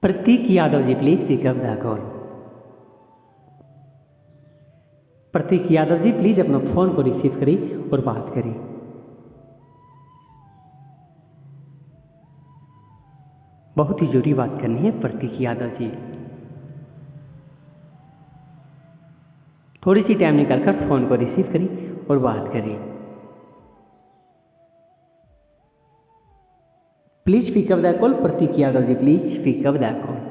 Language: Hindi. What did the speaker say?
Prateek Yadav ji please pick up the call. Pratik Yadav ji please अपना फोन को रिसीव करिए और बात करिए। बहुत ही जरूरी बात करनी है प्रतीक यादव जी, थोड़ी सी टाइम निकालकर फोन को रिसीव करिए और बात करिए। Please pick up the call Pratik Yadav ji, please pick up the call.